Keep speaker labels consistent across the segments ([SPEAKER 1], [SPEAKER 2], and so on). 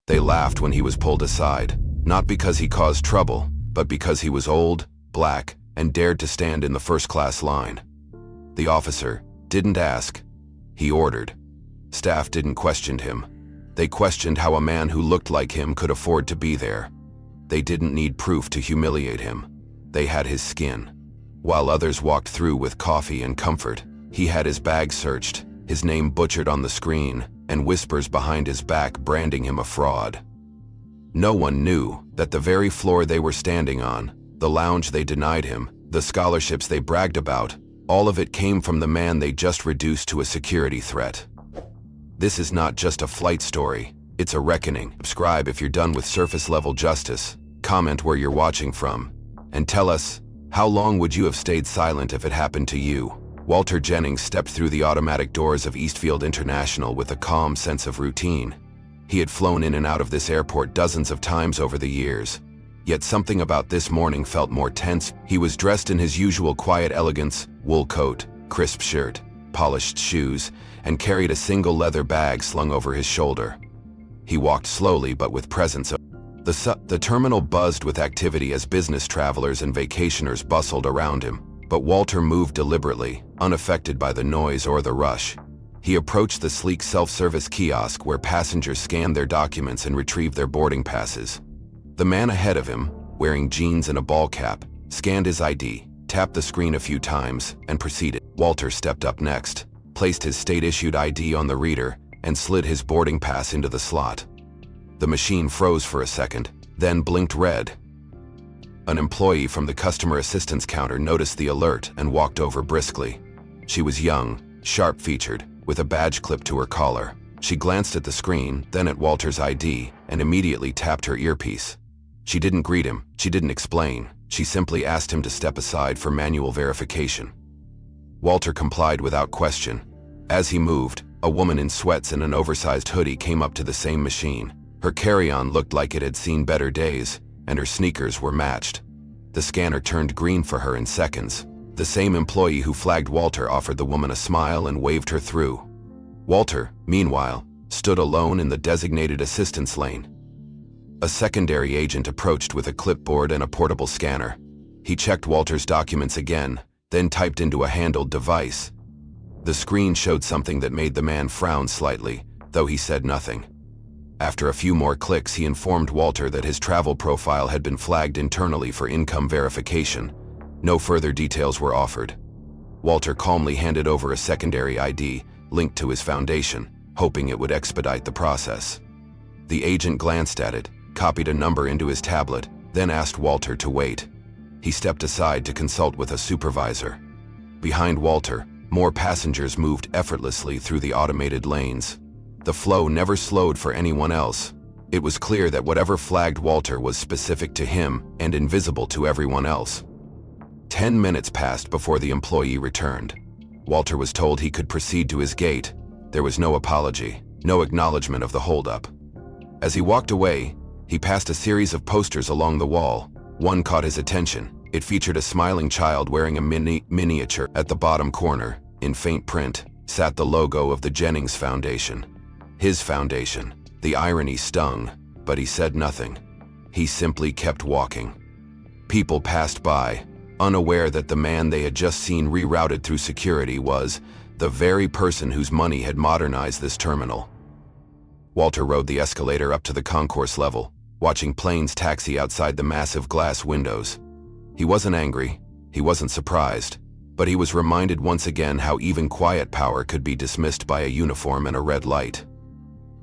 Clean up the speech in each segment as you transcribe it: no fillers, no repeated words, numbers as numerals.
[SPEAKER 1] They laughed when he was pulled aside, not because he caused trouble, but because he was old, black, and dared to stand in the first-class line. The officer didn't ask, he ordered. Staff didn't question him. They questioned how a man who looked like him could afford to be there. They didn't need proof to humiliate him. They had his skin. While others walked through with coffee and comfort, he had his bag searched, his name butchered on the screen, and whispers behind his back branding him a fraud. No one knew that the very floor they were standing on, the lounge they denied him, the scholarships they bragged about, all of it came from the man they just reduced to a security threat. This is not just a flight story, it's a reckoning. Subscribe if you're done with surface-level justice, comment where you're watching from, and tell us, how long would you have stayed silent if it happened to you? Walter Jennings stepped through the automatic doors of Eastfield International with a calm sense of routine. He had flown in and out of this airport dozens of times over the years. Yet something about this morning felt more tense. He was dressed in his usual quiet elegance, wool coat, crisp shirt, polished shoes, and carried a single leather bag slung over his shoulder. He walked slowly but with presence. The terminal buzzed with activity as business travelers and vacationers bustled around him, but Walter moved deliberately, unaffected by the noise or the rush. He approached the sleek self-service kiosk where passengers scanned their documents and retrieved their boarding passes. The man ahead of him, wearing jeans and a ball cap, scanned his ID, tapped the screen a few times, and proceeded. Walter stepped up next, placed his state-issued ID on the reader, and slid his boarding pass into the slot. The machine froze for a second, then blinked red. An employee from the customer assistance counter noticed the alert and walked over briskly. She was young, sharp-featured, with a badge clipped to her collar. She glanced at the screen, then at Walter's ID, and immediately tapped her earpiece. She didn't greet him, she didn't explain, she simply asked him to step aside for manual verification. Walter complied without question. As he moved, a woman in sweats and an oversized hoodie came up to the same machine. Her carry-on looked like it had seen better days, and her sneakers were matched. The scanner turned green for her in seconds. The same employee who flagged Walter offered the woman a smile and waved her through. Walter, meanwhile, stood alone in the designated assistance lane. A secondary agent approached with a clipboard and a portable scanner. He checked Walter's documents again, then typed into a handled device. The screen showed something that made the man frown slightly, though he said nothing. After a few more clicks, he informed Walter that his travel profile had been flagged internally for income verification. No further details were offered. Walter calmly handed over a secondary ID, linked to his foundation, hoping it would expedite the process. The agent glanced at it, copied a number into his tablet, then asked Walter to wait. He stepped aside to consult with a supervisor. Behind Walter, more passengers moved effortlessly through the automated lanes. The flow never slowed for anyone else. It was clear that whatever flagged Walter was specific to him and invisible to everyone else. 10 minutes passed before the employee returned. Walter was told he could proceed to his gate. There was no apology, no acknowledgement of the holdup. As he walked away, he passed a series of posters along the wall. One caught his attention. It featured a smiling child wearing a miniature. At the bottom corner, in faint print, sat the logo of the Jennings Foundation. His foundation. The irony stung, but he said nothing. He simply kept walking. People passed by, unaware that the man they had just seen rerouted through security was the very person whose money had modernized this terminal. Walter rode the escalator up to the concourse level, watching planes taxi outside the massive glass windows. He wasn't angry, he wasn't surprised, but he was reminded once again how even quiet power could be dismissed by a uniform and a red light.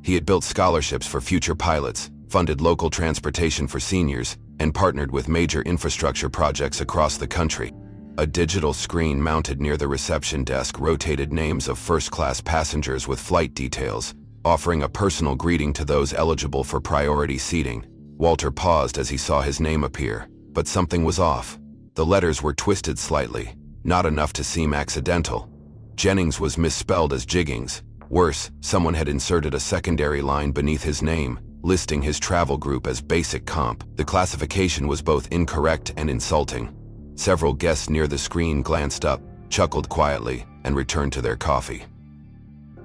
[SPEAKER 1] He had built scholarships for future pilots, funded local transportation for seniors, and partnered with major infrastructure projects across the country. A digital screen mounted near the reception desk rotated names of first-class passengers with flight details, offering a personal greeting to those eligible for priority seating. Walter paused as he saw his name appear, but something was off. The letters were twisted slightly, not enough to seem accidental. Jennings was misspelled as Jiggings. Worse, someone had inserted a secondary line beneath his name, listing his travel group as Basic Comp. The classification was both incorrect and insulting. Several guests near the screen glanced up, chuckled quietly, and returned to their coffee.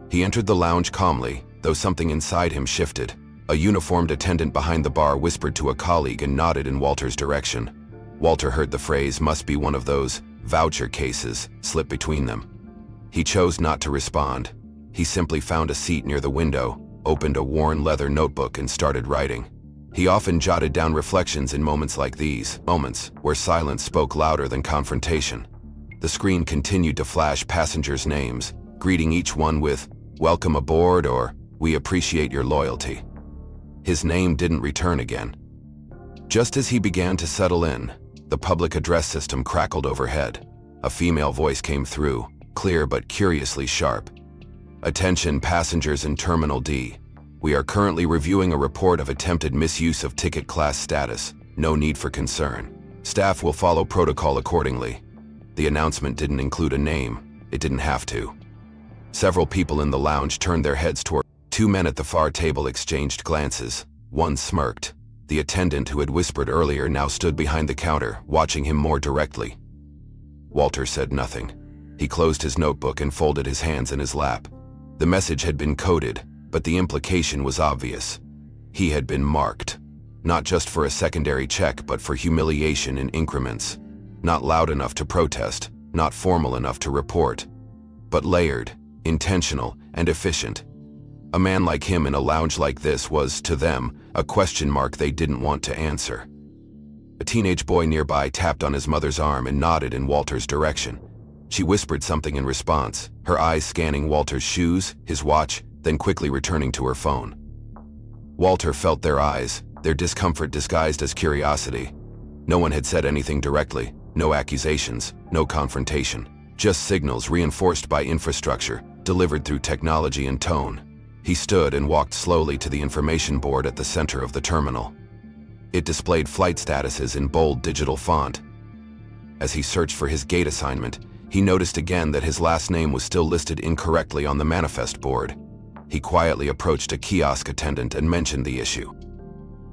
[SPEAKER 1] He entered the lounge calmly, though something inside him shifted. A uniformed attendant behind the bar whispered to a colleague and nodded in Walter's direction. Walter heard the phrase "must be one of those voucher cases" slip between them. He chose not to respond. He simply found a seat near the window, opened a worn leather notebook and started writing. He often jotted down reflections in moments like these, moments where silence spoke louder than confrontation. The screen continued to flash passengers' names, greeting each one with "Welcome aboard" or "We appreciate your loyalty." His name didn't return again. Just as he began to settle in, the public address system crackled overhead. A female voice came through, clear but curiously sharp. "Attention passengers in Terminal D. We are currently reviewing a report of attempted misuse of ticket class status. No need for concern. Staff will follow protocol accordingly." The announcement didn't include a name. It didn't have to. Several people in the lounge turned their heads toward. Two men at the far table exchanged glances. One smirked. The attendant who had whispered earlier now stood behind the counter, watching him more directly. Walter said nothing. He closed his notebook and folded his hands in his lap. The message had been coded, but the implication was obvious. He had been marked. Not just for a secondary check, but for humiliation in increments. Not loud enough to protest, not formal enough to report, but layered, intentional, and efficient. A man like him in a lounge like this was, to them, a question mark they didn't want to answer. A teenage boy nearby tapped on his mother's arm and nodded in Walter's direction. She whispered something in response, her eyes scanning Walter's shoes, his watch, then quickly returning to her phone. Walter felt their eyes, their discomfort disguised as curiosity. No one had said anything directly, no accusations, no confrontation, just signals reinforced by infrastructure, delivered through technology and tone. He stood and walked slowly to the information board at the center of the terminal. It displayed flight statuses in bold digital font. As he searched for his gate assignment, he noticed again that his last name was still listed incorrectly on the manifest board. He quietly approached a kiosk attendant and mentioned the issue.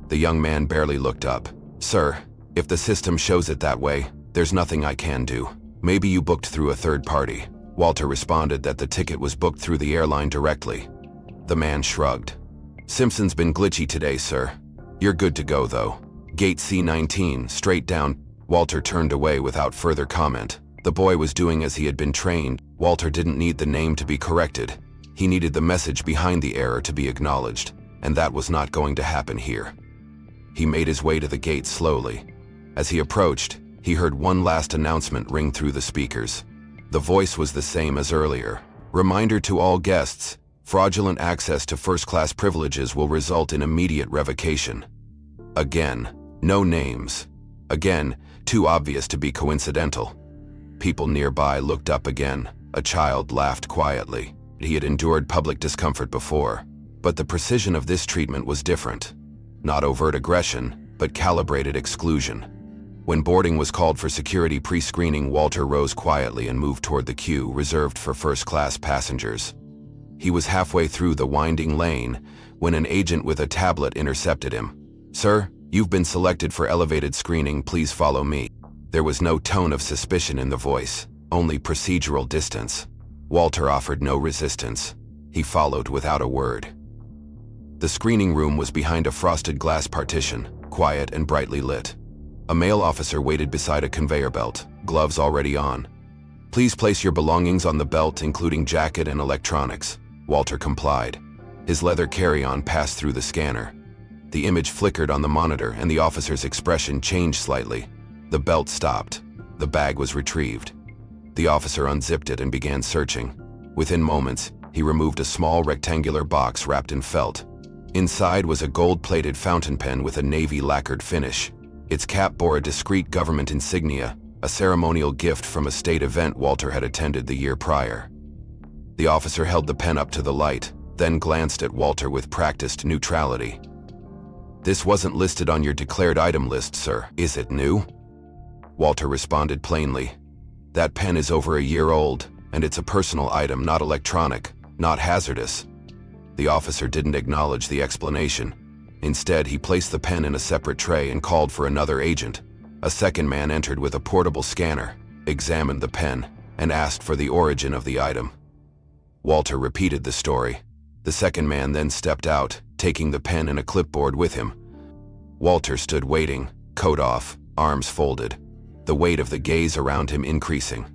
[SPEAKER 1] The young man barely looked up. "Sir, if the system shows it that way, there's nothing I can do. Maybe you booked through a third party." Walter responded that the ticket was booked through the airline directly. The man shrugged. "Simpson's been glitchy today, sir. You're good to go, though. Gate C19, straight down." Walter turned away without further comment. The boy was doing as he had been trained. Walter didn't need the name to be corrected. He needed the message behind the error to be acknowledged, and that was not going to happen here. He made his way to the gate slowly. As he approached, he heard one last announcement ring through the speakers. The voice was the same as earlier. "Reminder to all guests. Fraudulent access to first-class privileges will result in immediate revocation." Again, no names. Again, too obvious to be coincidental. People nearby looked up again. A child laughed quietly. He had endured public discomfort before, but the precision of this treatment was different. Not overt aggression, but calibrated exclusion. When boarding was called for security pre-screening, Walter rose quietly and moved toward the queue reserved for first-class passengers. He was halfway through the winding lane when an agent with a tablet intercepted him. "Sir, you've been selected for elevated screening. Please follow me." There was no tone of suspicion in the voice, only procedural distance. Walter offered no resistance. He followed without a word. The screening room was behind a frosted glass partition, quiet and brightly lit. A male officer waited beside a conveyor belt, gloves already on. "Please place your belongings on the belt, including jacket and electronics." Walter complied. His leather carry-on passed through the scanner. The image flickered on the monitor and the officer's expression changed slightly. The belt stopped. The bag was retrieved. The officer unzipped it and began searching. Within moments, he removed a small rectangular box wrapped in felt. Inside was a gold-plated fountain pen with a navy lacquered finish. Its cap bore a discreet government insignia, a ceremonial gift from a state event Walter had attended the year prior. The officer held the pen up to the light, then glanced at Walter with practiced neutrality. "This wasn't listed on your declared item list, sir. Is it new?" Walter responded plainly. "That pen is over a year old, and it's a personal item, not electronic, not hazardous." The officer didn't acknowledge the explanation. Instead, he placed the pen in a separate tray and called for another agent. A second man entered with a portable scanner, examined the pen, and asked for the origin of the item. Walter repeated the story. The second man then stepped out, taking the pen and a clipboard with him. Walter stood waiting, coat off, arms folded, the weight of the gaze around him increasing.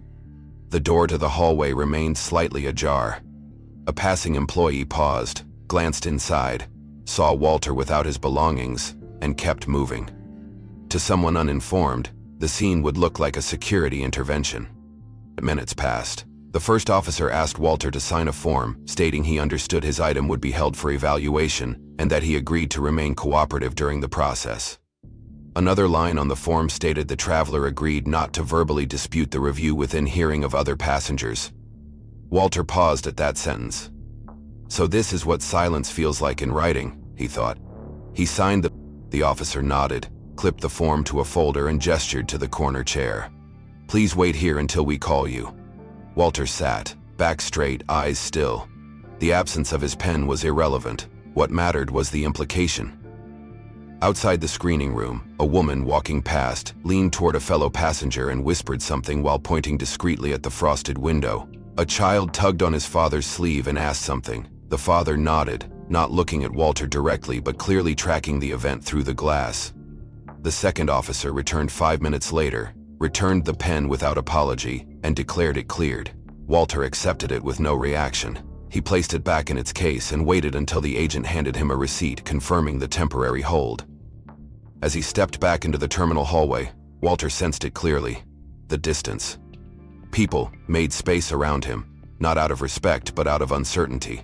[SPEAKER 1] The door to the hallway remained slightly ajar. A passing employee paused, glanced inside, saw Walter without his belongings, and kept moving. To someone uninformed, the scene would look like a security intervention. Minutes passed. The first officer asked Walter to sign a form, stating he understood his item would be held for evaluation and that he agreed to remain cooperative during the process. Another line on the form stated the traveler agreed not to verbally dispute the review within hearing of other passengers. Walter paused at that sentence. So this is what silence feels like in writing, he thought. He signed the officer nodded, clipped the form to a folder and gestured to the corner chair. Please wait here until we call you. Walter sat, back straight, eyes still. The absence of his pen was irrelevant. What mattered was the implication. Outside the screening room, a woman walking past leaned toward a fellow passenger and whispered something while pointing discreetly at the frosted window. A child tugged on his father's sleeve and asked something. The father nodded, not looking at Walter directly but clearly tracking the event through the glass. The second officer returned 5 minutes later, returned the pen without apology, and declared it cleared. Walter accepted it with no reaction. He placed it back in its case and waited until the agent handed him a receipt confirming the temporary hold. As he stepped back into the terminal hallway, Walter sensed it clearly. The distance. People made space around him, not out of respect but out of uncertainty.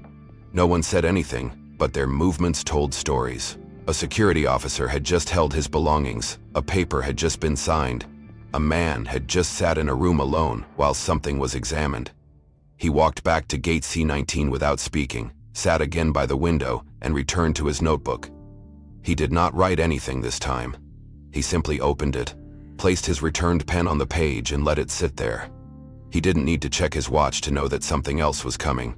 [SPEAKER 1] No one said anything, but their movements told stories. A security officer had just held his belongings, a paper had just been signed. A man had just sat in a room alone while something was examined. He walked back to gate C19 without speaking, sat again by the window, and returned to his notebook. He did not write anything this time. He simply opened it, placed his returned pen on the page and let it sit there. He didn't need to check his watch to know that something else was coming.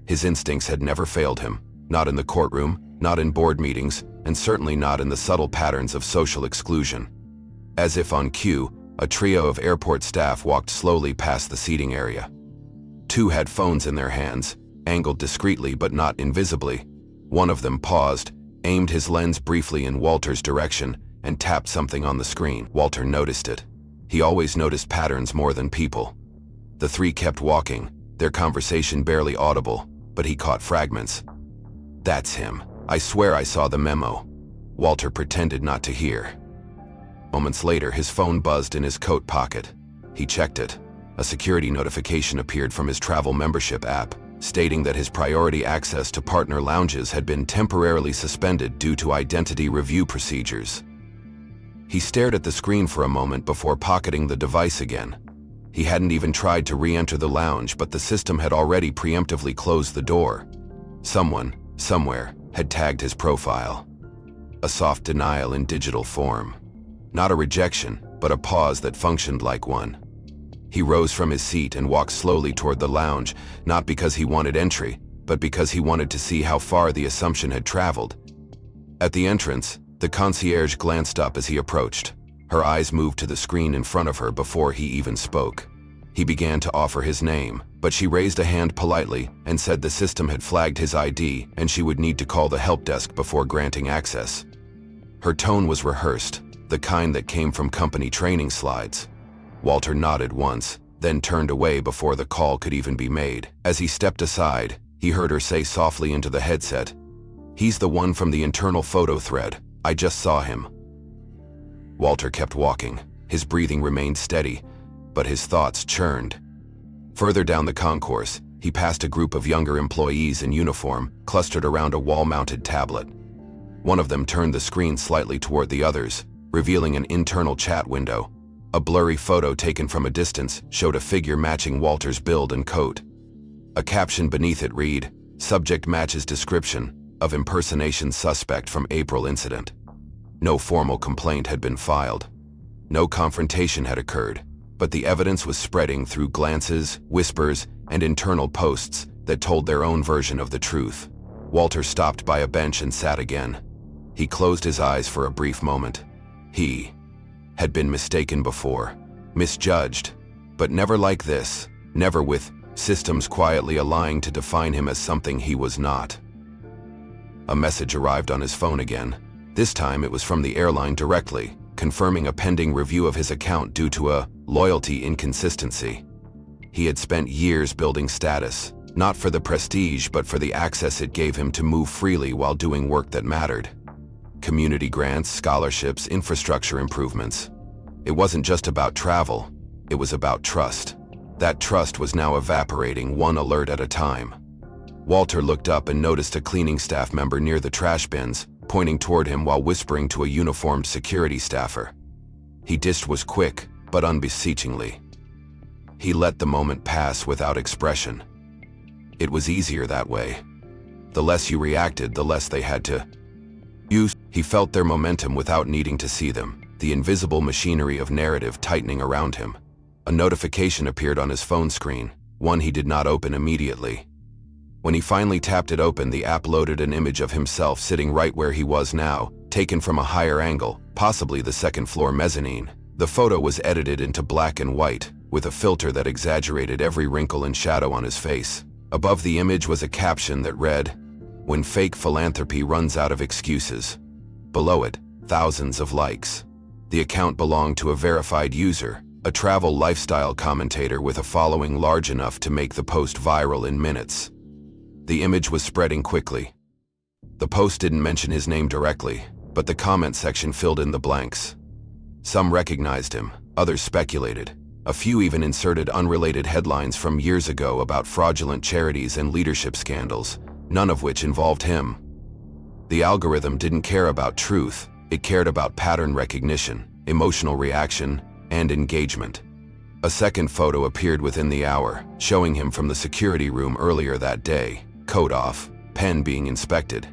[SPEAKER 1] His instincts had never failed him, not in the courtroom, not in board meetings, and certainly not in the subtle patterns of social exclusion. As if on cue, a trio of airport staff walked slowly past the seating area. Two had phones in their hands, angled discreetly but not invisibly. One of them paused, aimed his lens briefly in Walter's direction, and tapped something on the screen. Walter noticed it. He always noticed patterns more than people. The three kept walking, their conversation barely audible, but he caught fragments. That's him. I swear I saw the memo. Walter pretended not to hear. Moments later, his phone buzzed in his coat pocket. He checked it. A security notification appeared from his travel membership app, stating that his priority access to partner lounges had been temporarily suspended due to identity review procedures. He stared at the screen for a moment before pocketing the device again. He hadn't even tried to re-enter the lounge, but the system had already preemptively closed the door. Someone, somewhere, had tagged his profile. A soft denial in digital form. Not a rejection, but a pause that functioned like one. He rose from his seat and walked slowly toward the lounge, not because he wanted entry, but because he wanted to see how far the assumption had traveled. At the entrance, the concierge glanced up as he approached. Her eyes moved to the screen in front of her before he even spoke. He began to offer his name, but she raised a hand politely and said the system had flagged his ID and she would need to call the help desk before granting access. Her tone was rehearsed, the kind that came from company training slides. Walter nodded once, then turned away before the call could even be made. As he stepped aside, he heard her say softly into the headset, "He's the one from the internal photo thread. I just saw him." Walter kept walking. His breathing remained steady, but his thoughts churned. Further down the concourse, he passed a group of younger employees in uniform, clustered around a wall-mounted tablet. One of them turned the screen slightly toward the others, revealing an internal chat window. A blurry photo taken from a distance showed a figure matching Walter's build and coat. A caption beneath it read, "Subject matches description of impersonation suspect from April incident." No formal complaint had been filed. No confrontation had occurred, but the evidence was spreading through glances, whispers, and internal posts that told their own version of the truth. Walter stopped by a bench and sat again. He closed his eyes for a brief moment. He had been mistaken before, misjudged, but never like this, never with systems quietly allying to define him as something he was not. A message arrived on his phone again. This time it was from the airline directly, confirming a pending review of his account due to a loyalty inconsistency. He had spent years building status, not for the prestige but for the access it gave him to move freely while doing work that mattered. Community grants, scholarships, infrastructure improvements. It wasn't just about travel, it was about trust. That trust was now evaporating, one alert at a time. Walter looked up and noticed a cleaning staff member near the trash bins, pointing toward him while whispering to a uniformed security staffer. He was quick, but unbeseechingly. He let the moment pass without expression. It was easier that way. The less you reacted, the less they had to use. He felt their momentum without needing to see them, the invisible machinery of narrative tightening around him. A notification appeared on his phone screen, one he did not open immediately. When he finally tapped it open, the app loaded an image of himself sitting right where he was now, taken from a higher angle, possibly the second-floor mezzanine. The photo was edited into black and white, with a filter that exaggerated every wrinkle and shadow on his face. Above the image was a caption that read, "When fake philanthropy runs out of excuses." Below it, thousands of likes. The account belonged to a verified user, a travel lifestyle commentator with a following large enough to make the post viral in minutes. The image was spreading quickly. The post didn't mention his name directly, but the comment section filled in the blanks. Some recognized him, others speculated. A few even inserted unrelated headlines from years ago about fraudulent charities and leadership scandals, none of which involved him. The algorithm didn't care about truth, it cared about pattern recognition, emotional reaction, and engagement. A second photo appeared within the hour, showing him from the security room earlier that day, coat off, pen being inspected.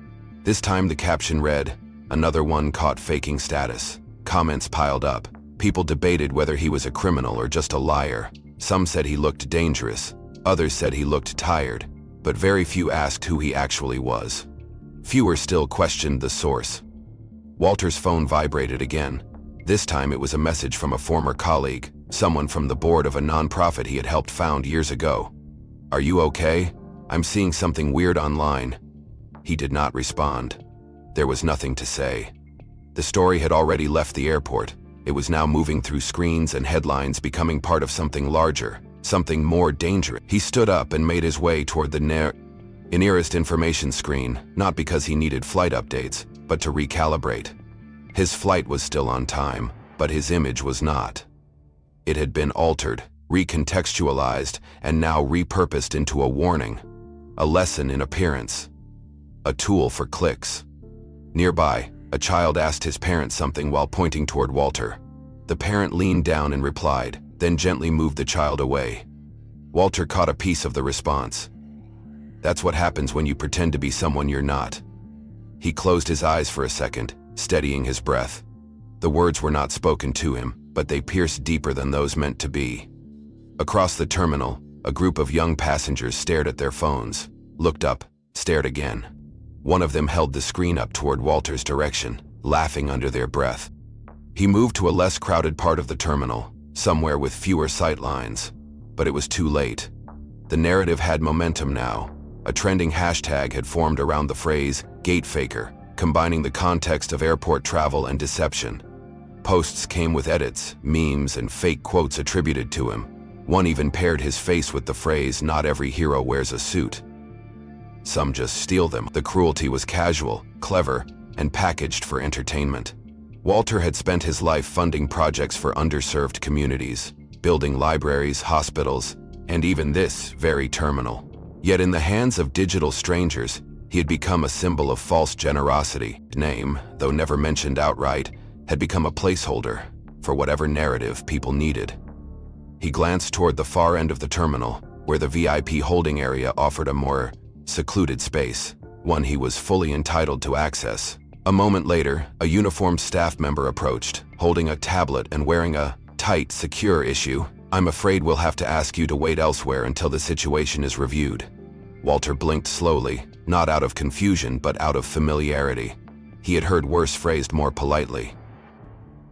[SPEAKER 1] This time the caption read, "Another one caught faking status." Comments piled up. People debated whether he was a criminal or just a liar. Some said he looked dangerous, others said he looked tired, but very few asked who he actually was. Fewer still questioned the source. Walter's phone vibrated again. This time it was a message from a former colleague, someone from the board of a nonprofit he had helped found years ago. "Are you okay? I'm seeing something weird online." He did not respond. There was nothing to say. The story had already left the airport. It was now moving through screens and headlines, becoming part of something larger, something more dangerous. He stood up and made his way toward the nearest information screen, not because he needed flight updates, but to recalibrate. His flight was still on time, but his image was not. It had been altered, recontextualized, and now repurposed into a warning, a lesson in appearance, a tool for clicks. Nearby, a child asked his parent something while pointing toward Walter. The parent leaned down and replied, then gently moved the child away. Walter caught a piece of the response. "That's what happens when you pretend to be someone you're not." He closed his eyes for a second, steadying his breath. The words were not spoken to him, but they pierced deeper than those meant to be. Across the terminal, a group of young passengers stared at their phones, looked up, stared again. One of them held the screen up toward Walter's direction, laughing under their breath. He moved to a less crowded part of the terminal, somewhere with fewer sight lines. But it was too late. The narrative had momentum now. A trending hashtag had formed around the phrase, "gate faker," combining the context of airport travel and deception. Posts came with edits, memes, and fake quotes attributed to him. One even paired his face with the phrase, "Not every hero wears a suit." Some just steal them. The cruelty was casual, clever, and packaged for entertainment. Walter had spent his life funding projects for underserved communities, building libraries, hospitals, and even this very terminal. Yet in the hands of digital strangers, he had become a symbol of false generosity. Name, though never mentioned outright, had become a placeholder for whatever narrative people needed. He glanced toward the far end of the terminal, where the VIP holding area offered a more secluded space, one he was fully entitled to access. A moment later, a uniformed staff member approached, holding a tablet and wearing a tight, secure issue. "I'm afraid we'll have to ask you to wait elsewhere until the situation is reviewed." Walter blinked slowly, not out of confusion but out of familiarity. He had heard worse phrased more politely.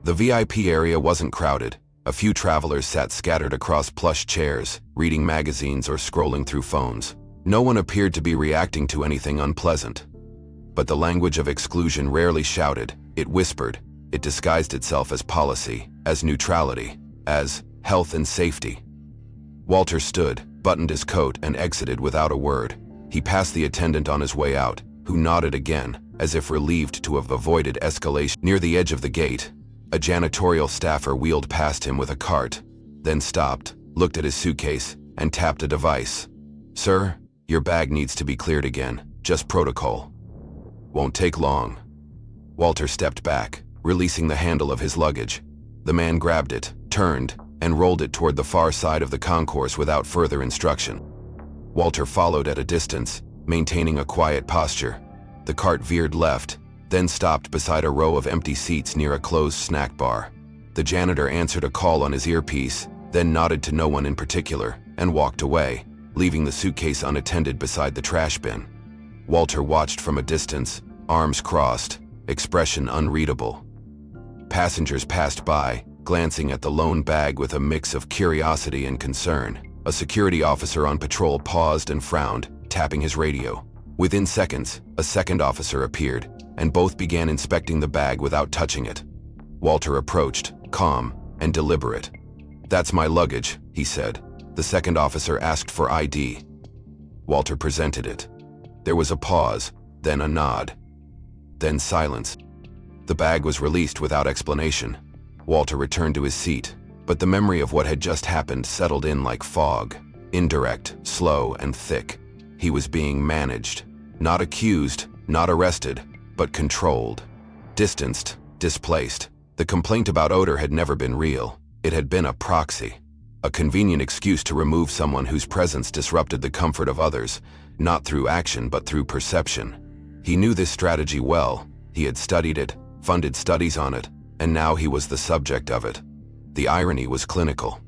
[SPEAKER 1] The VIP area wasn't crowded. A few travelers sat scattered across plush chairs, reading magazines or scrolling through phones. No one appeared to be reacting to anything unpleasant. But the language of exclusion rarely shouted, it whispered. It disguised itself as policy, as neutrality, as health and safety. Walter stood, buttoned his coat, and exited without a word. He passed the attendant on his way out, who nodded again, as if relieved to have avoided escalation. Near the edge of the gate, a janitorial staffer wheeled past him with a cart, then stopped, looked at his suitcase, and tapped a device. "Sir, your bag needs to be cleared again, just protocol." "Won't take long." Walter stepped back, releasing the handle of his luggage. The man grabbed it, turned, and rolled it toward the far side of the concourse without further instruction. Walter followed at a distance, maintaining a quiet posture. The cart veered left, then stopped beside a row of empty seats near a closed snack bar. The janitor answered a call on his earpiece, then nodded to no one in particular, and walked away, leaving the suitcase unattended beside the trash bin. Walter watched from a distance, arms crossed, expression unreadable. Passengers passed by, glancing at the lone bag with a mix of curiosity and concern. A security officer on patrol paused and frowned, tapping his radio. Within seconds, a second officer appeared, and both began inspecting the bag without touching it. Walter approached, calm and deliberate. "That's my luggage," he said. The second officer asked for ID. Walter presented it. There was a pause, then a nod. Then silence. The bag was released without explanation. Walter returned to his seat, but the memory of what had just happened settled in like fog. Indirect, slow, and thick. He was being managed. Not accused, not arrested, but controlled. Distanced, displaced. The complaint about odor had never been real. It had been a proxy. A convenient excuse to remove someone whose presence disrupted the comfort of others, not through action but through perception. He knew this strategy well. He had studied it, funded studies on it, and now he was the subject of it. The irony was clinical.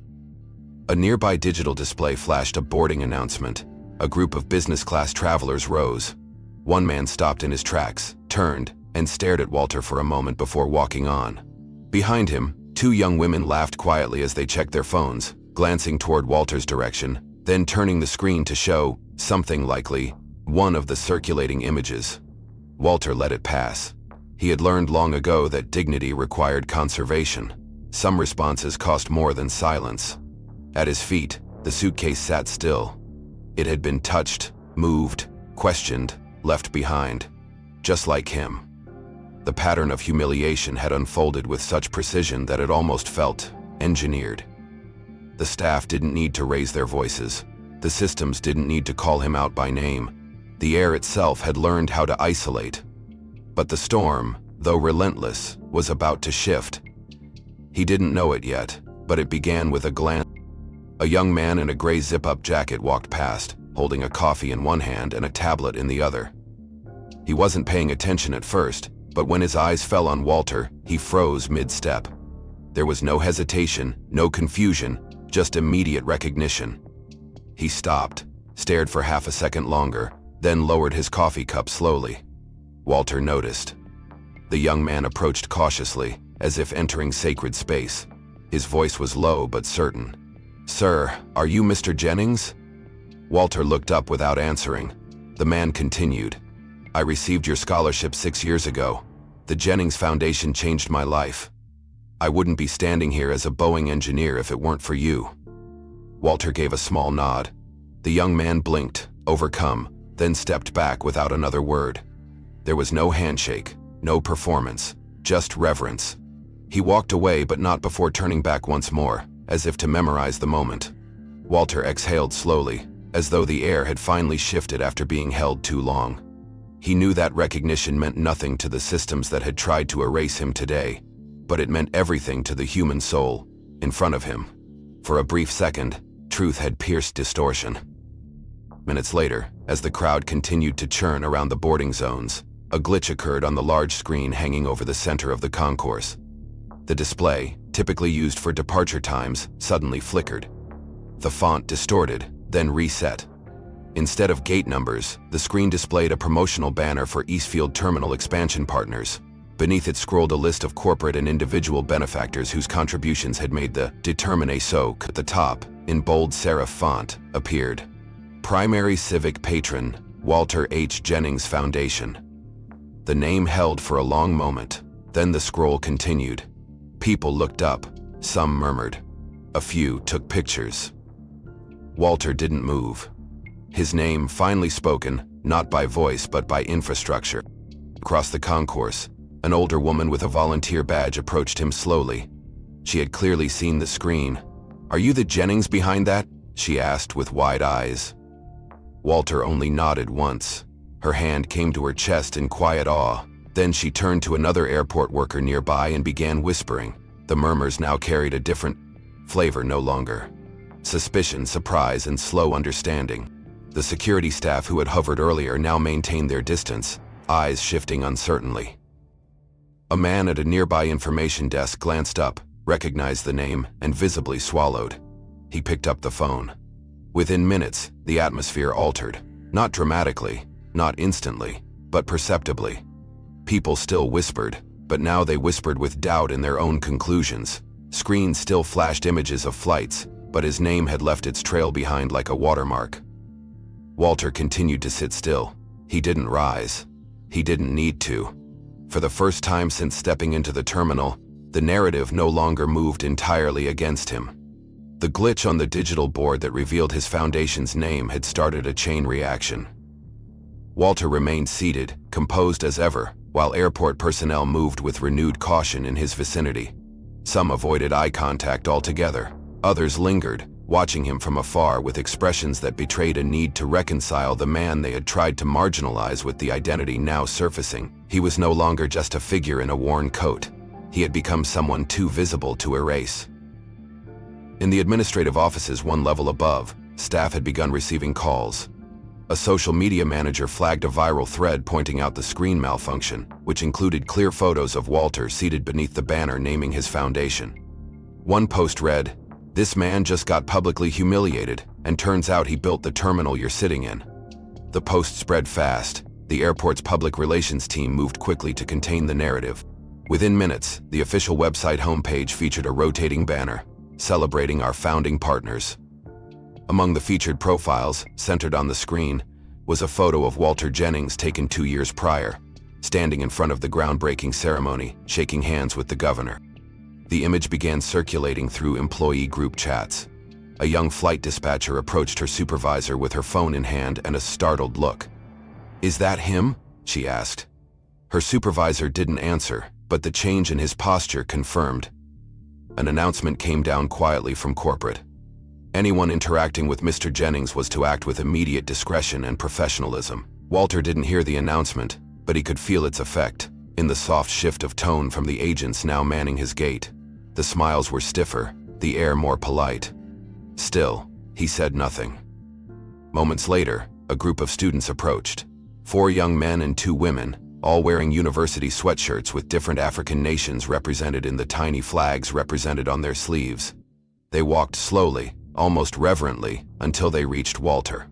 [SPEAKER 1] A nearby digital display flashed a boarding announcement. A group of business-class travelers rose. One man stopped in his tracks, turned, and stared at Walter for a moment before walking on. Behind him, two young women laughed quietly as they checked their phones, glancing toward Walter's direction, then turning the screen to show, something likely, one of the circulating images. Walter let it pass. He had learned long ago that dignity required conservation. Some responses cost more than silence. At his feet, the suitcase sat still. It had been touched, moved, questioned, left behind, just like him. The pattern of humiliation had unfolded with such precision that it almost felt engineered. The staff didn't need to raise their voices. The systems didn't need to call him out by name. The air itself had learned how to isolate. But the storm, though relentless, was about to shift. He didn't know it yet, but it began with a glance. A young man in a gray zip-up jacket walked past, holding a coffee in one hand and a tablet in the other. He wasn't paying attention at first, but when his eyes fell on Walter, he froze mid-step. There was no hesitation, no confusion, just immediate recognition. He stopped, stared for half a second longer, then lowered his coffee cup slowly. Walter noticed. The young man approached cautiously, as if entering sacred space. His voice was low but certain. "Sir, are you Mr. Jennings?" Walter looked up without answering. The man continued. "I received your scholarship 6 years ago. The Jennings Foundation changed my life. I wouldn't be standing here as a Boeing engineer if it weren't for you." Walter gave a small nod. The young man blinked, overcome, then stepped back without another word. There was no handshake, no performance, just reverence. He walked away, but not before turning back once more, as if to memorize the moment. Walter exhaled slowly, as though the air had finally shifted after being held too long. He knew that recognition meant nothing to the systems that had tried to erase him today, but it meant everything to the human soul, in front of him. For a brief second, truth had pierced distortion. Minutes later, as the crowd continued to churn around the boarding zones, a glitch occurred on the large screen hanging over the center of the concourse. The display, typically used for departure times, suddenly flickered. The font distorted, then reset. Instead of gate numbers, the screen displayed a promotional banner for Eastfield Terminal expansion partners. Beneath it scrolled a list of corporate and individual benefactors whose contributions had made the Determine Soc. At the top, in bold serif font, appeared Primary Civic Patron, Walter H. Jennings Foundation. The name held for a long moment. Then the scroll continued. People looked up. Some murmured. A few took pictures. Walter didn't move. His name finally spoken, not by voice but by infrastructure. Across the concourse, an older woman with a volunteer badge approached him slowly. She had clearly seen the screen. "Are you the Jennings behind that?" she asked with wide eyes. Walter only nodded once. Her hand came to her chest in quiet awe. Then she turned to another airport worker nearby and began whispering. The murmurs now carried a different flavor no longer. Suspicion, surprise, and slow understanding. The security staff who had hovered earlier now maintained their distance, eyes shifting uncertainly. A man at a nearby information desk glanced up, recognized the name, and visibly swallowed. He picked up the phone. Within minutes, the atmosphere altered. Not dramatically, not instantly, but perceptibly. People still whispered, but now they whispered with doubt in their own conclusions. Screens still flashed images of flights, but his name had left its trail behind like a watermark. Walter continued to sit still. He didn't rise. He didn't need to. For the first time since stepping into the terminal, the narrative no longer moved entirely against him. The glitch on the digital board that revealed his foundation's name had started a chain reaction. Walter remained seated, composed as ever, while airport personnel moved with renewed caution in his vicinity. Some avoided eye contact altogether. Others lingered, watching him from afar with expressions that betrayed a need to reconcile the man they had tried to marginalize with the identity now surfacing. He was no longer just a figure in a worn coat. He had become someone too visible to erase. In the administrative offices one level above, staff had begun receiving calls. A social media manager flagged a viral thread pointing out the screen malfunction, which included clear photos of Walter seated beneath the banner naming his foundation. One post read, "This man just got publicly humiliated, and turns out he built the terminal you're sitting in." The post spread fast. The airport's public relations team moved quickly to contain the narrative. Within minutes, the official website homepage featured a rotating banner, celebrating our founding partners. Among the featured profiles, centered on the screen, was a photo of Walter Jennings taken 2 years prior, standing in front of the groundbreaking ceremony, shaking hands with the governor. The image began circulating through employee group chats. A young flight dispatcher approached her supervisor with her phone in hand and a startled look. "Is that him?" she asked. Her supervisor didn't answer, but the change in his posture confirmed. An announcement came down quietly from corporate. Anyone interacting with Mr. Jennings was to act with immediate discretion and professionalism. Walter didn't hear the announcement, but he could feel its effect, in the soft shift of tone from the agents now manning his gate. The smiles were stiffer, the air more polite. Still, he said nothing. Moments later, a group of students approached. 4 young men and 2 women, all wearing university sweatshirts with different African nations represented in the tiny flags represented on their sleeves. They walked slowly, almost reverently, until they reached Walter.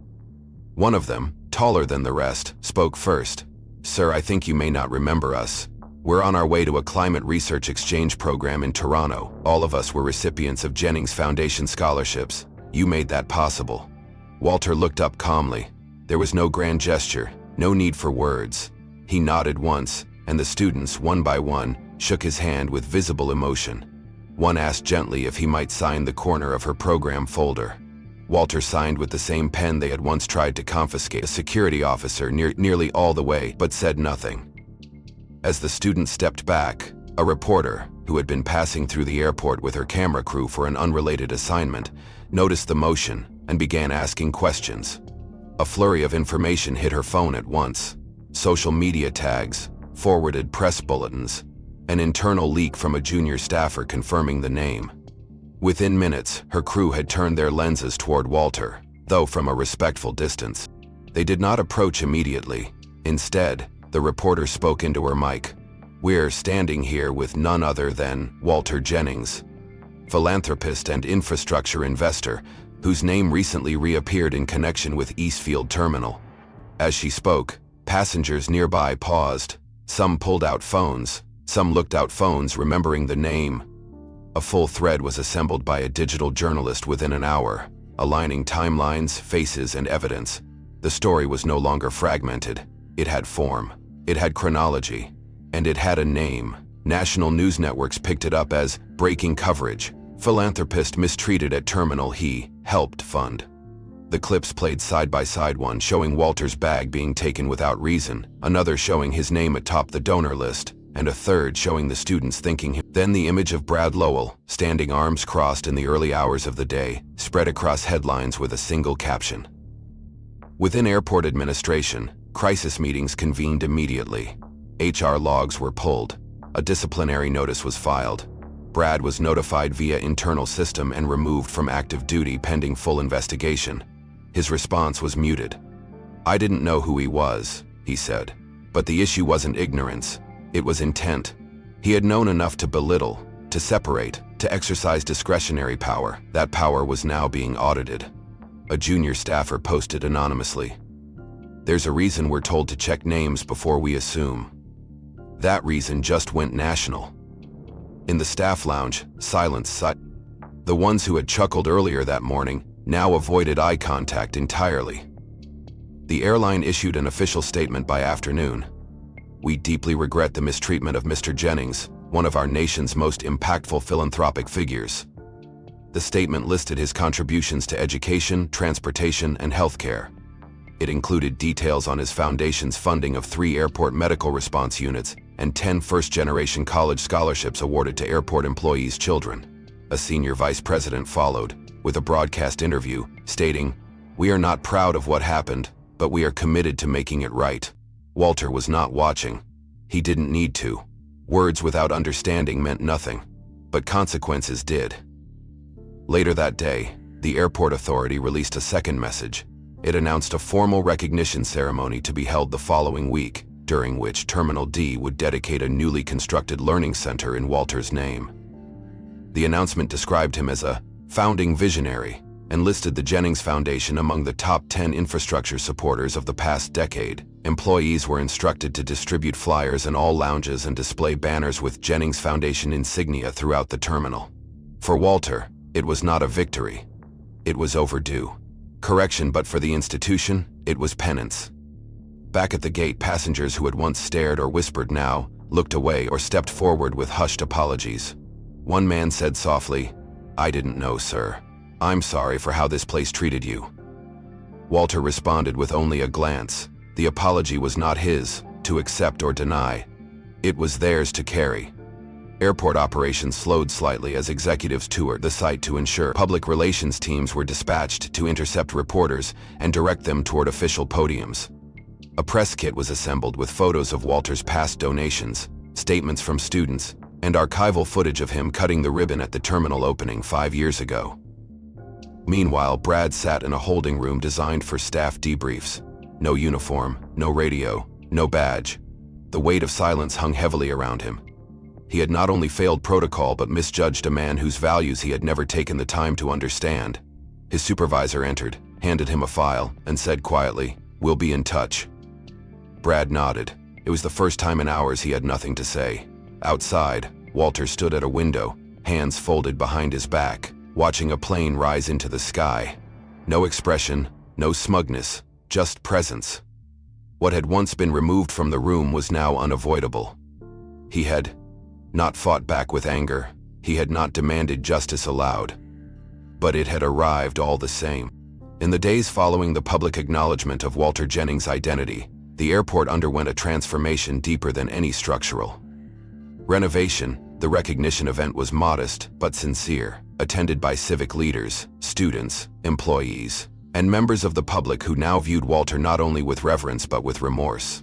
[SPEAKER 1] One of them, taller than the rest, spoke first. "Sir, I think you may not remember us. We're on our way to a climate research exchange program in Toronto. All of us were recipients of Jennings Foundation scholarships. You made that possible." Walter looked up calmly. There was no grand gesture, no need for words. He nodded once, and the students, one by one, shook his hand with visible emotion. One asked gently if he might sign the corner of her program folder. Walter signed with the same pen they had once tried to confiscate a security officer nearly all the way, but said nothing. As the students stepped back, a reporter, who had been passing through the airport with her camera crew for an unrelated assignment, noticed the motion and began asking questions. A flurry of information hit her phone at once. Social media tags, forwarded press bulletins, an internal leak from a junior staffer confirming the name. Within minutes, her crew had turned their lenses toward Walter, though from a respectful distance. They did not approach immediately. Instead, the reporter spoke into her mic. "We're standing here with none other than Walter Jennings, philanthropist and infrastructure investor, whose name recently reappeared in connection with Eastfield Terminal." As she spoke, passengers nearby paused. Some pulled out phones. Some looked out phones, remembering the name. A full thread was assembled by a digital journalist within an hour, aligning timelines, faces, and evidence. The story was no longer fragmented. It had form. It had chronology, and it had a name. National news networks picked it up as breaking coverage. Philanthropist mistreated at terminal he helped fund. The clips played side by side, one showing Walter's bag being taken without reason, another showing his name atop the donor list, and a third showing the students thanking him. Then the image of Brad Lowell, standing arms crossed in the early hours of the day, spread across headlines with a single caption. Within airport administration, crisis meetings convened immediately. HR logs were pulled. A disciplinary notice was filed. Brad was notified via internal system and removed from active duty pending full investigation. His response was muted. "I didn't know who he was," he said. But the issue wasn't ignorance. It was intent. He had known enough to belittle, to separate, to exercise discretionary power. That power was now being audited. A junior staffer posted anonymously, "There's a reason we're told to check names before we assume." That reason just went national. In the staff lounge, silence sat. The ones who had chuckled earlier that morning now avoided eye contact entirely. The airline issued an official statement by afternoon. "We deeply regret the mistreatment of Mr. Jennings, one of our nation's most impactful philanthropic figures." The statement listed his contributions to education, transportation, and healthcare. It included details on his foundation's funding of 3 airport medical response units and 10 first-generation college scholarships awarded to airport employees' children. A senior vice president followed, with a broadcast interview, stating, "We are not proud of what happened, but we are committed to making it right." Walter was not watching. He didn't need to. Words without understanding meant nothing, but consequences did. Later that day, the airport authority released a second message. It announced a formal recognition ceremony to be held the following week, during which Terminal D would dedicate a newly constructed learning center in Walter's name. The announcement described him as a founding visionary and listed the Jennings Foundation among the top 10 infrastructure supporters of the past decade. Employees were instructed to distribute flyers in all lounges and display banners with Jennings Foundation insignia throughout the terminal. For Walter, it was not a victory. It was overdue. Correction, but for the institution, it was penance. Back at the gate, passengers who had once stared or whispered now looked away or stepped forward with hushed apologies. One man said softly, "I didn't know, sir. I'm sorry for how this place treated you." Walter responded with only a glance. The apology was not his, to accept or deny. It was theirs to carry. Airport operations slowed slightly as executives toured the site to ensure public relations teams were dispatched to intercept reporters and direct them toward official podiums. A press kit was assembled with photos of Walter's past donations, statements from students, and archival footage of him cutting the ribbon at the terminal opening 5 years ago. Meanwhile, Brad sat in a holding room designed for staff debriefs. No uniform, no radio, no badge. The weight of silence hung heavily around him. He had not only failed protocol but misjudged a man whose values he had never taken the time to understand. His supervisor entered, handed him a file, and said quietly, "We'll be in touch." Brad nodded. It was the first time in hours he had nothing to say. Outside, Walter stood at a window, hands folded behind his back, watching a plane rise into the sky. No expression, no smugness, just presence. What had once been removed from the room was now unavoidable. He had not fought back with anger. He had not demanded justice aloud. But it had arrived all the same. In the days following the public acknowledgement of Walter Jennings' identity, the airport underwent a transformation deeper than any structural renovation. The recognition event was modest but sincere, attended by civic leaders, students, employees, and members of the public who now viewed Walter not only with reverence but with remorse.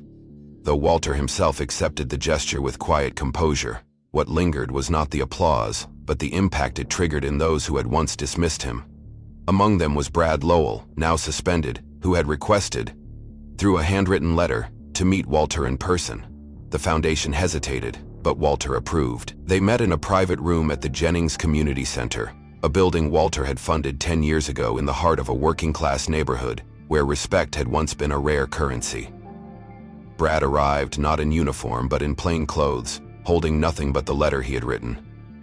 [SPEAKER 1] Though Walter himself accepted the gesture with quiet composure, what lingered was not the applause, but the impact it triggered in those who had once dismissed him. Among them was Brad Lowell, now suspended, who had requested, through a handwritten letter, to meet Walter in person. The foundation hesitated, but Walter approved. They met in a private room at the Jennings Community Center, a building Walter had funded 10 years ago in the heart of a working-class neighborhood, where respect had once been a rare currency. Brad arrived not in uniform but in plain clothes, holding nothing but the letter he had written.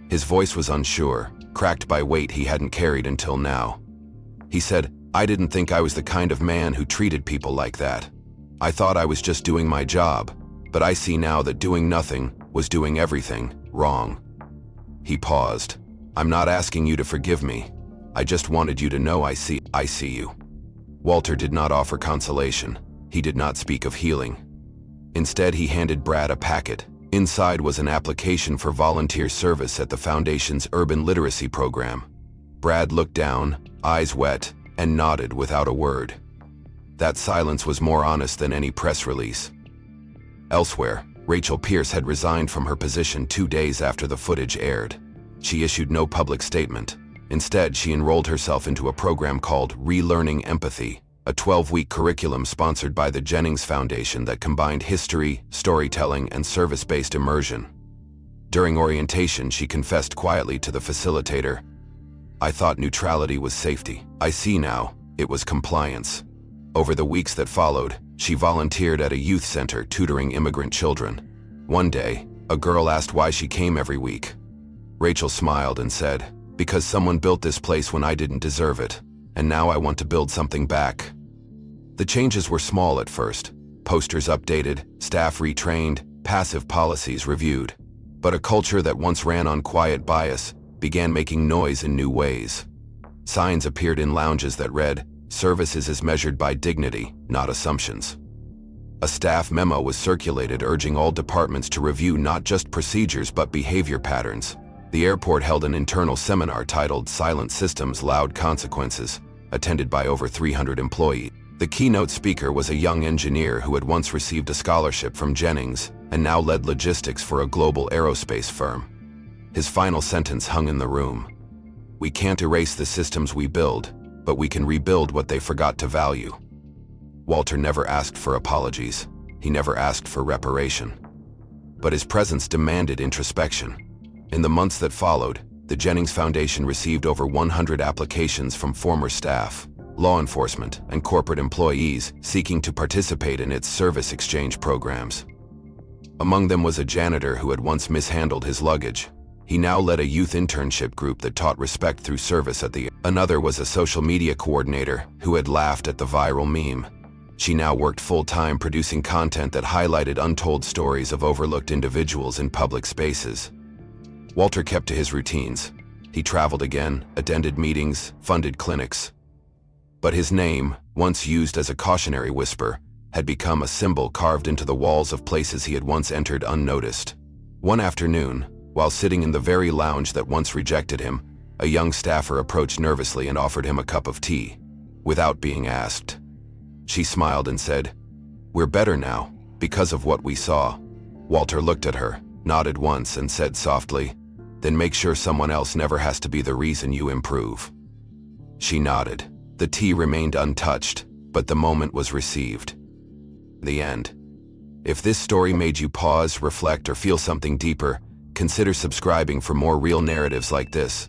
[SPEAKER 1] His voice was unsure, cracked by weight he hadn't carried until now. He said, "I didn't think I was the kind of man who treated people like that. I thought I was just doing my job. But I see now that doing nothing was doing everything wrong. He paused. I'm not asking you to forgive me. I just wanted you to know I see you. Walter did not offer consolation. He did not speak of healing. Instead, he handed Brad a packet. Inside was an application for volunteer service at the Foundation's urban literacy program. Brad looked down, eyes wet, and nodded without a word. That silence was more honest than any press release. Elsewhere, Rachel Pierce had resigned from her position 2 days after the footage aired. She issued no public statement. Instead, she enrolled herself into a program called Relearning Empathy, a 12-week curriculum sponsored by the Jennings Foundation that combined history, storytelling, and service-based immersion. During orientation, she confessed quietly to the facilitator, "I thought neutrality was safety. I see now, it was compliance." Over the weeks that followed, she volunteered at a youth center tutoring immigrant children. One day, a girl asked why she came every week. Rachel smiled and said, "Because someone built this place when I didn't deserve it, and now I want to build something back." The changes were small at first. Posters updated, staff retrained, passive policies reviewed. But a culture that once ran on quiet bias began making noise in new ways. Signs appeared in lounges that read, "Services is measured by dignity, not assumptions." A staff memo was circulated urging all departments to review not just procedures but behavior patterns. The airport held an internal seminar titled Silent Systems, Loud Consequences, attended by over 300 employees. The keynote speaker was a young engineer who had once received a scholarship from Jennings and now led logistics for a global aerospace firm. His final sentence hung in the room. "We can't erase the systems we build, but we can rebuild what they forgot to value." Walter never asked for apologies. He never asked for reparation. But his presence demanded introspection. In the months that followed, the Jennings Foundation received over 100 applications from former staff, law enforcement, and corporate employees seeking to participate in its service exchange programs. Among them was a janitor who had once mishandled his luggage. He now led a youth internship group that taught respect through service at the end. Another was a social media coordinator who had laughed at the viral meme. She now worked full-time producing content that highlighted untold stories of overlooked individuals in public spaces. Walter kept to his routines. He traveled again, attended meetings, funded clinics. But his name, once used as a cautionary whisper, had become a symbol carved into the walls of places he had once entered unnoticed. One afternoon, while sitting in the very lounge that once rejected him, a young staffer approached nervously and offered him a cup of tea, without being asked. She smiled and said, "We're better now, because of what we saw." Walter looked at her, nodded once, and said softly, "Then make sure someone else never has to be the reason you improve." She nodded. The tea remained untouched, but the moment was received. The end. If this story made you pause, reflect, or feel something deeper, consider subscribing for more real narratives like this.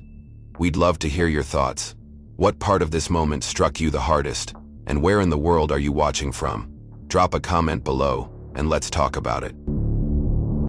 [SPEAKER 1] We'd love to hear your thoughts. What part of this moment struck you the hardest, and where in the world are you watching from? Drop a comment below, and let's talk about it.